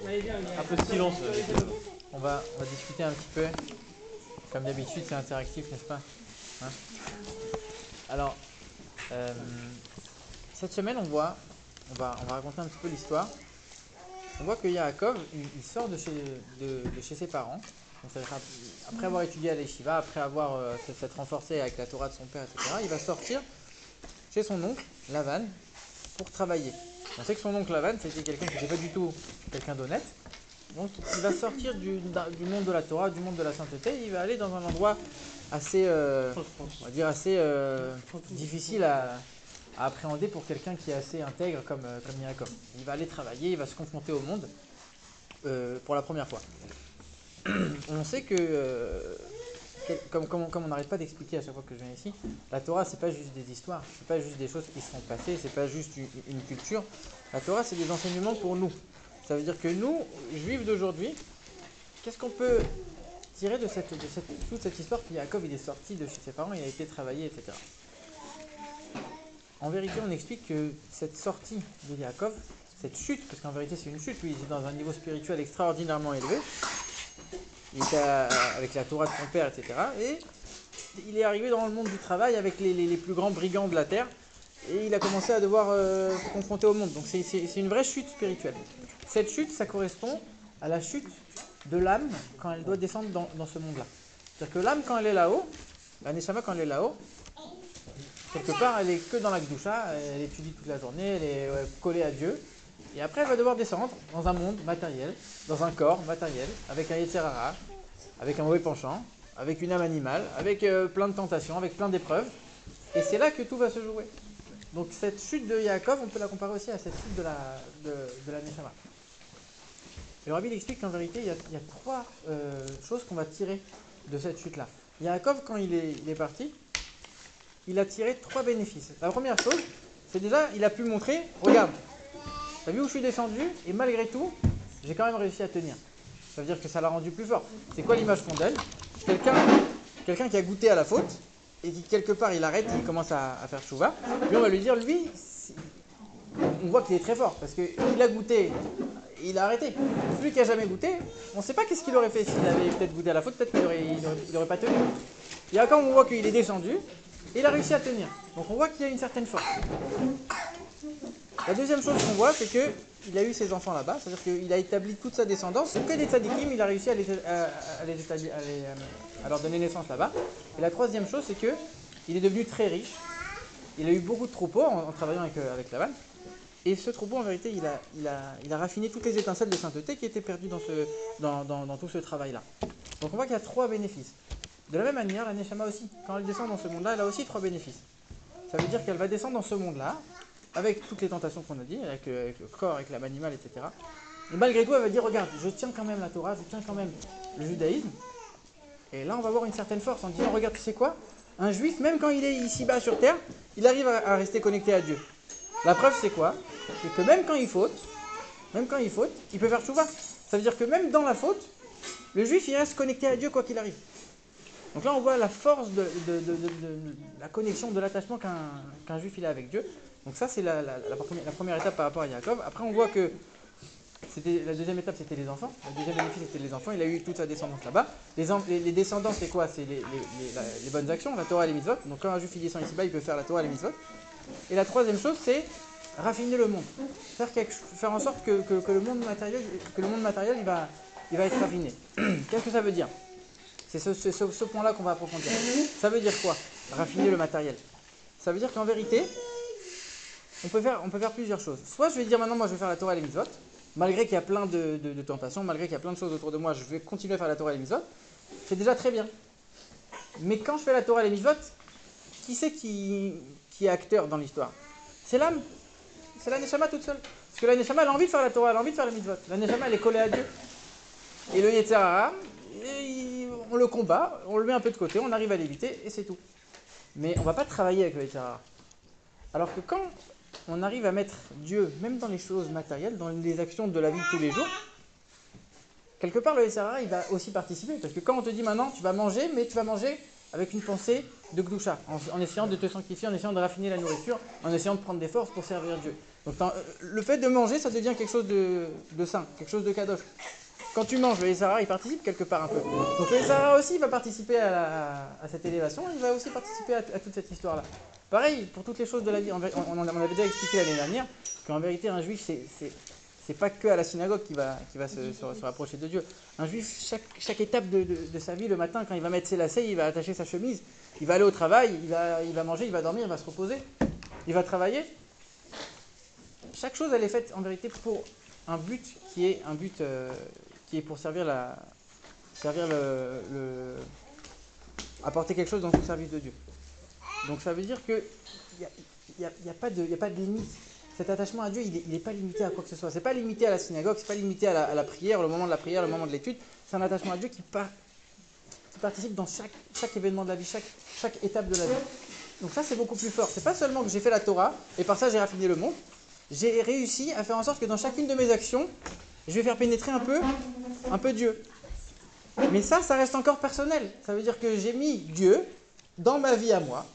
Un peu de silence. On va discuter un petit peu. Comme d'habitude, c'est interactif, n'est-ce pas? Hein. Alors, euh, cette semaine, on va raconter un petit peu l'histoire. On voit que Yaakov, il sort de chez ses parents. Donc, après avoir étudié à l'Yeshiva, après avoir s'être renforcé avec la Torah de son père, etc., il va sortir chez son oncle, Lavan, pour travailler. On sait que son oncle Lavan, c'était quelqu'un qui n'était pas du tout quelqu'un d'honnête. Donc il va sortir du monde de la Torah, du monde de la sainteté, il va aller dans un endroit assez, on va dire assez difficile à appréhender pour quelqu'un qui est assez intègre comme Yaakov. Il va aller travailler, il va se confronter au monde pour la première fois. On sait que, comme on n'arrête pas d'expliquer à chaque fois que je viens ici, la Torah c'est pas juste des histoires, c'est pas juste des choses qui se sont passées, c'est pas juste une culture. La Torah c'est des enseignements pour nous. Ça veut dire que nous, juifs d'aujourd'hui, qu'est-ce qu'on peut tirer de toute cette histoire que Yaakov il est sorti de chez ses parents, il a été travaillé, etc. En vérité, on explique que cette sortie de Yaakov, cette chute, parce qu'en vérité c'est une chute, lui il est dans un niveau spirituel extraordinairement élevé, il était avec la Torah de son père, etc. Et il est arrivé dans le monde du travail avec les plus grands brigands de la terre, et il a commencé à devoir se confronter au monde. Donc c'est une vraie chute spirituelle. Cette chute, ça correspond à la chute de l'âme quand elle doit descendre dans ce monde-là. C'est-à-dire que l'âme, quand elle est là-haut, la Neshama, quand elle est là-haut, quelque part, elle est que dans la Gdusha, elle étudie toute la journée, elle est collée à Dieu. Et après, elle va devoir descendre dans un monde matériel, dans un corps matériel, avec un Yetzer Hara, avec un mauvais penchant, avec une âme animale, avec plein de tentations, avec plein d'épreuves. Et c'est là que tout va se jouer. Donc cette chute de Yaakov, on peut la comparer aussi à cette chute de la Neshama. Et le Rabbi explique qu'en vérité, il y a trois choses qu'on va tirer de cette chute-là. Yaakov, quand il est parti, il a tiré trois bénéfices. La première chose, c'est déjà, il a pu montrer, regarde, t'as vu où je suis descendu, et malgré tout, j'ai quand même réussi à tenir. Ça veut dire que ça l'a rendu plus fort. C'est quoi l'image qu'on donne? Quelqu'un qui a goûté à la faute, et qui quelque part il arrête, il commence à faire chouva. Puis on va lui dire, lui, on voit qu'il est très fort, parce qu'il a goûté, il a arrêté. Celui qui a jamais goûté, on ne sait pas qu'est-ce qu'il aurait fait s'il avait peut-être goûté à la faute, peut-être qu'il n'aurait pas tenu. Et là, quand on voit qu'il est descendu, il a réussi à tenir. Donc on voit qu'il y a une certaine force. La deuxième chose qu'on voit, c'est qu'il a eu ses enfants là-bas, c'est-à-dire qu'il a établi toute sa descendance, que des tzadikim, il a réussi à leur donner naissance là-bas. Et la troisième chose, c'est qu'il est devenu très riche. Il a eu beaucoup de troupeaux en travaillant avec Laban. Et ce troupeau, en vérité, il a raffiné toutes les étincelles de sainteté qui étaient perdues dans tout ce travail-là. Donc on voit qu'il y a trois bénéfices. De la même manière, la Neshama aussi, quand elle descend dans ce monde-là, elle a aussi trois bénéfices. Ça veut dire qu'elle va descendre dans ce monde-là, avec toutes les tentations qu'on a dit, avec le corps, avec l'âme animale, etc. Et malgré tout, elle va dire, regarde, je tiens quand même la Torah, je tiens quand même le judaïsme. Et là, on va voir une certaine force en disant, regarde, tu sais quoi? Un juif, même quand il est ici-bas sur terre, il arrive à rester connecté à Dieu. La preuve, c'est quoi? C'est que même quand il faute, il peut faire tchouva. Ça veut dire que même dans la faute, le juif, il reste connecté à Dieu quoi qu'il arrive. Donc là, on voit la force de la connexion, de l'attachement qu'un juif il a avec Dieu. Donc ça, c'est la première étape par rapport à Yaakov. Après, on voit que la deuxième étape, c'était les enfants. Le deuxième bénéfice, c'était les enfants. Il a eu toute sa descendance là-bas. Les descendants, c'est quoi? C'est les bonnes actions, la Torah et les mitzvot. Donc quand un juif il descend ici-bas, il peut faire la Torah et les mitzvot. Et la troisième chose, c'est raffiner le monde. Faire en sorte que le monde matériel, il va être raffiné. Qu'est-ce que ça veut dire? C'est ce point-là qu'on va approfondir. Ça veut dire quoi? Raffiner le matériel. Ça veut dire qu'en vérité, on peut faire plusieurs choses. Soit je vais dire maintenant, moi je vais faire la Torah et les mitzvot, malgré qu'il y a plein de tentations, malgré qu'il y a plein de choses autour de moi, je vais continuer à faire la Torah et les mitzvot. C'est déjà très bien. Mais quand je fais la Torah et les mitzvot, qui c'est qui est acteur dans l'histoire? C'est l'âme. C'est la Neshama toute seule. Parce que la Neshama, elle a envie de faire la Torah, elle a envie de faire les mitzvot. La Neshama, elle est collée à Dieu. Et le Yetzer Hara, on le combat, on le met un peu de côté, on arrive à l'éviter et c'est tout. Mais on ne va pas travailler avec le Yetzer Hara. Alors que quand on arrive à mettre Dieu, même dans les choses matérielles, dans les actions de la vie de tous les jours, quelque part le Yetzer Hara, il va aussi participer. Parce que quand on te dit maintenant, tu vas manger, mais tu vas manger avec une pensée de Gdusha, en essayant de te sanctifier, en essayant de raffiner la nourriture, en essayant de prendre des forces pour servir Dieu. Donc le fait de manger, ça devient quelque chose de sain, quelque chose de kadosh. Quand tu manges, le Yetzirah, il participe quelque part un peu. Donc le Yetzirah aussi va participer à cette élévation, il va aussi participer à toute cette histoire-là. Pareil, pour toutes les choses de la vie, on avait déjà expliqué l'année dernière qu'en vérité, un juif, c'est pas que à la synagogue qui va se rapprocher de Dieu. Un juif, chaque étape de sa vie, le matin, quand il va mettre ses lacets, il va attacher sa chemise, il va aller au travail, il va manger, il va dormir, il va se reposer, il va travailler. Chaque chose, elle est faite en vérité pour un but qui est un but qui est pour servir apporter quelque chose dans le service de Dieu. Donc ça veut dire que il y a pas de limite. Cet attachement à Dieu, il n'est pas limité à quoi que ce soit. C'est pas limité à la synagogue, c'est pas limité à la prière, le moment de la prière, le moment de l'étude. C'est un attachement à Dieu qui participe dans chaque événement de la vie, chaque étape de la vie. Donc ça, c'est beaucoup plus fort. C'est pas seulement que j'ai fait la Torah et par ça j'ai raffiné le monde. J'ai réussi à faire en sorte que dans chacune de mes actions, je vais faire pénétrer un peu Dieu. Mais ça reste encore personnel. Ça veut dire que j'ai mis Dieu dans ma vie à moi,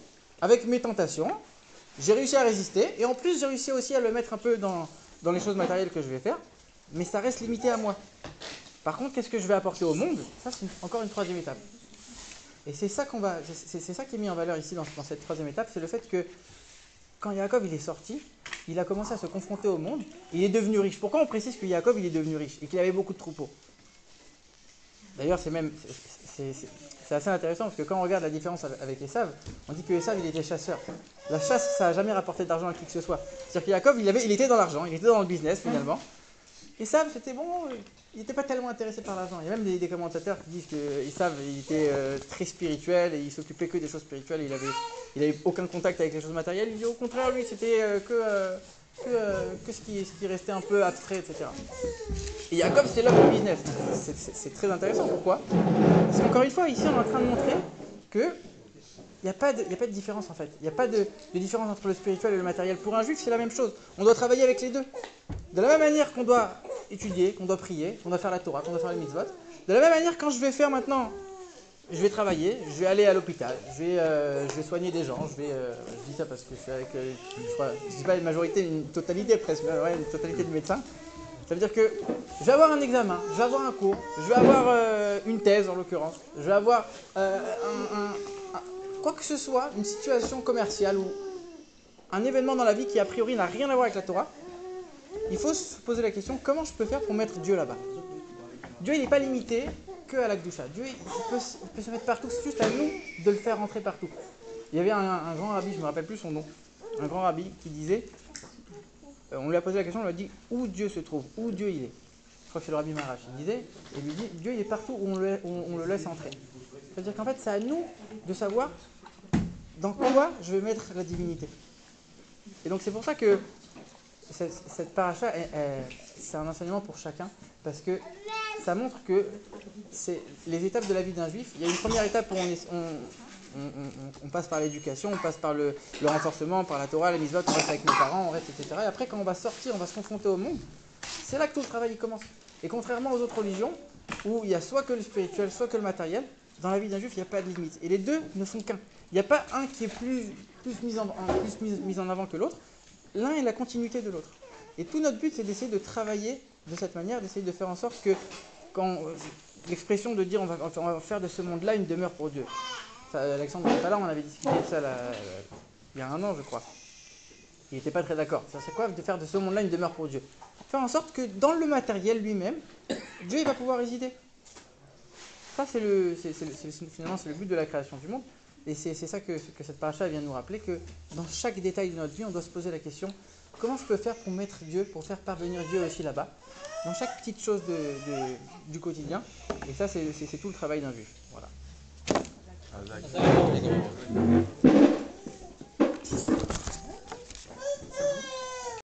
avec mes tentations. J'ai réussi à résister. Et en plus, j'ai réussi aussi à le mettre un peu dans les choses matérielles que je vais faire. Mais ça reste limité à moi. Par contre, qu'est-ce que je vais apporter au monde? Ça, c'est encore une troisième étape. Et c'est ça c'est ça qui est mis en valeur ici dans cette troisième étape. C'est le fait que quand Yaakov il est sorti, il a commencé à se confronter au monde. Il est devenu riche. Pourquoi on précise que Yaakov il est devenu riche et qu'il avait beaucoup de troupeaux? D'ailleurs, c'est assez intéressant parce que quand on regarde la différence avec Esav, on dit que Esav il était chasseur. La chasse, ça n'a jamais rapporté d'argent à qui que ce soit. C'est-à-dire que Yaakov il était dans l'argent, il était dans le business finalement. Esav, c'était bon, il n'était pas tellement intéressé par l'argent. Il y a même des commentateurs qui disent que Esav il était très spirituel et il s'occupait que des choses spirituelles. Il avait aucun contact avec les choses matérielles. Il dit au contraire, lui, c'était que ce qui restait un peu abstrait, etc. Et Yaakov, c'est l'homme du business. C'est très intéressant. Pourquoi? Parce qu'encore une fois, ici, on est en train de montrer que il n'y a pas de différence en fait. Il n'y a pas de différence entre le spirituel et le matériel. Pour un juif, c'est la même chose. On doit travailler avec les deux. De la même manière qu'on doit étudier, qu'on doit prier, qu'on doit faire la Torah, qu'on doit faire les mitzvot. De la même manière, quand je vais faire maintenant, je vais travailler, je vais aller à l'hôpital, je vais soigner des gens, je dis ça parce que je suis avec, je dis pas une majorité, une totalité presque, ouais, une totalité de médecins. Ça veut dire que je vais avoir un examen, je vais avoir un cours, je vais avoir une thèse en l'occurrence, je vais avoir quoi que ce soit, une situation commerciale ou un événement dans la vie qui a priori n'a rien à voir avec la Torah. Il faut se poser la question, comment je peux faire pour mettre Dieu là-bas? Dieu, il n'est pas limité que à la Kedusha. Dieu, il peut se mettre partout. C'est juste à nous de le faire rentrer partout. Il y avait un grand rabbi, je ne me rappelle plus son nom, un grand rabbi qui disait, on lui a posé la question, on lui a dit où Dieu se trouve, où Dieu il est. Je crois que c'est le rabbi Marash. Il lui dit, Dieu il est partout où on le laisse entrer. C'est-à-dire qu'en fait, c'est à nous de savoir dans quoi je vais mettre la divinité. Et donc c'est pour ça que cette paracha, c'est un enseignement pour chacun, parce que ça montre que c'est les étapes de la vie d'un juif. Il y a une première étape où on passe par l'éducation, on passe par le renforcement, par la Torah, les mitzvot, on reste avec nos parents, on reste, etc. Et après, quand on va sortir, on va se confronter au monde, c'est là que tout le travail commence. Et contrairement aux autres religions, où il y a soit que le spirituel, soit que le matériel, dans la vie d'un juif, il n'y a pas de limite. Et les deux ne sont qu'un. Il n'y a pas un qui est plus mis en avant que l'autre. L'un est la continuité de l'autre. Et tout notre but, c'est d'essayer de travailler de cette manière, d'essayer de faire en sorte que, quand l'expression de dire on va faire de ce monde-là une demeure pour Dieu. Ça, Alexandre n'était pas là, on avait discuté de ça il y a un an, je crois. Il n'était pas très d'accord. Ça, c'est quoi de faire de ce monde-là une demeure pour Dieu? Faire en sorte que dans le matériel lui-même, Dieu il va pouvoir résider. Ça, finalement, c'est le but de la création du monde. Et c'est ça que cette paracha vient nous rappeler, que dans chaque détail de notre vie, on doit se poser la question, comment je peux faire pour mettre Dieu, pour faire parvenir Dieu aussi là-bas, dans chaque petite chose du quotidien. Et ça, c'est tout le travail d'un juif. Voilà.